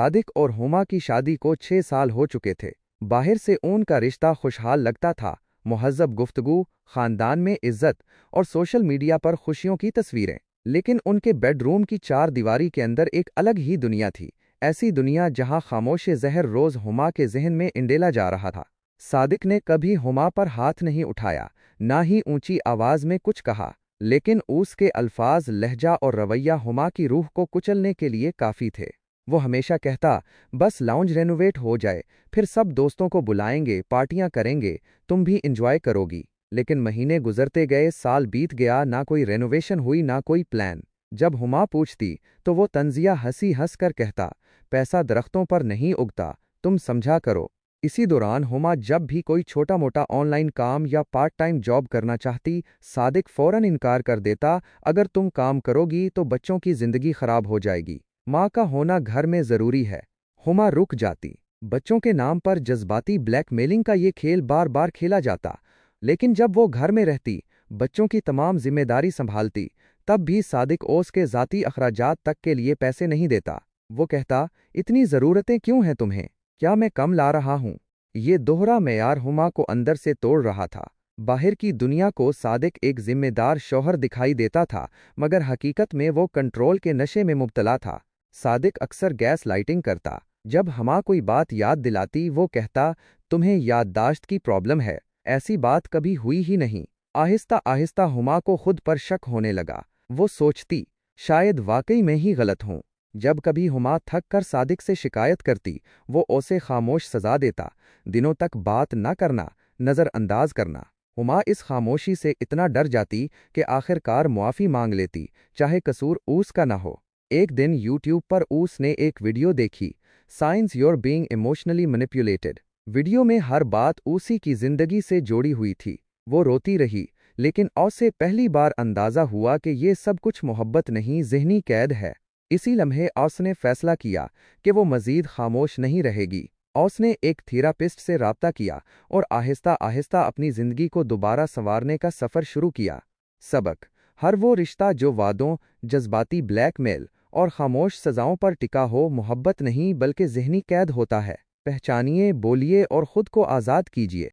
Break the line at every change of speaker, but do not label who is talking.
सादिक और हुमा की शादी को 6 साल हो चुके थे। बाहर से उनका रिश्ता खुशहाल लगता था, मुहज़्ज़ब गुफ्तगू, खानदान में इज्जत और सोशल मीडिया पर खुशियों की तस्वीरें। लेकिन उनके बेडरूम की चार दीवारी के अंदर एक अलग ही दुनिया थी, ऐसी दुनिया जहां खामोश जहर रोज हुमा के जहन में इंडेला जा रहा था। सादिक ने कभी हुमा पर हाथ नहीं उठाया, ना ही ऊंची आवाज में कुछ कहा, लेकिन उसके अल्फाज, लहजा और रवैया हुमा की रूह को कुचलने के लिए काफ़ी थे। वो हमेशा कहता, बस लाउंज रेनोवेट हो जाए, फिर सब दोस्तों को बुलाएंगे, पार्टियां करेंगे, तुम भी इंजॉय करोगी। लेकिन महीने गुजरते गए, साल बीत गया, ना कोई रेनोवेशन हुई, ना कोई प्लान। जब हुमा पूछती तो वो तंजिया हंसी हंस कर कहता, पैसा दरख्तों पर नहीं उगता, तुम समझा करो। इसी दौरान हुमा जब भी कोई छोटा मोटा ऑनलाइन काम या पार्ट टाइम जॉब करना चाहती, सादिक फौरन इनकार कर देता, अगर तुम काम करोगी तो बच्चों की जिंदगी खराब हो जाएगी, माँ का होना घर में जरूरी है। हुमा रुक जाती। बच्चों के नाम पर जज्बाती ब्लैकमेलिंग का ये खेल बार बार खेला जाता, लेकिन जब वो घर में रहती, बच्चों की तमाम जिम्मेदारी संभालती, तब भी सादिक ओस के ज़ाती अखराजात तक के लिए पैसे नहीं देता। वो कहता, इतनी ज़रूरतें क्यों हैं तुम्हें, क्या मैं कम ला रहा हूँ? ये दोहरा मेयार हुमा को अंदर से तोड़ रहा था। बाहर की दुनिया को सादिक एक जिम्मेदार शौहर दिखाई देता था, मगर हकीकत में वो कंट्रोल के नशे में मुब्तला था। सादिक अक्सर गैस लाइटिंग करता। जब हुमा कोई बात याद दिलाती, वो कहता, तुम्हें याददाश्त की प्रॉब्लम है, ऐसी बात कभी हुई ही नहीं। आहिस्ता आहिस्ता हुमा को खुद पर शक होने लगा। वो सोचती, शायद वाकई में ही गलत हूँ। जब कभी हुमा थक कर सादिक से शिकायत करती, वो उसे खामोश सजा देता, दिनों तक बात न करना, नज़रअंदाज करना। हुमा इस खामोशी से इतना डर जाती कि आखिरकार मुआफ़ी मांग लेती, चाहे कसूर उसका न हो। एक दिन यूट्यूब पर उसने एक वीडियो देखी, science your being emotionally manipulated. Video में हर बात उसी की जिंदगी से जोड़ी हुई थी। वो रोती रही, लेकिन उसे पहली बार अंदाजा हुआ कि ये सब कुछ मोहब्बत नहीं, ज़हनी कैद है। इसी लम्हे उसने फैसला किया कि वो मज़ीद खामोश नहीं रहेगी। उसने एक थेरापिस्ट से राब्ता किया और आहिस्ता आहिस्ता अपनी ज़िंदगी को दोबारा संवारने का सफ़र शुरू किया। सबक: हर वो रिश्ता जो वादों, जज्बाती ब्लैकमेल और खामोश सज़ाओं पर टिका हो, मोहब्बत नहीं बल्कि ज़हनी कैद होता है। पहचानिए, बोलिए और ख़ुद को आज़ाद कीजिए।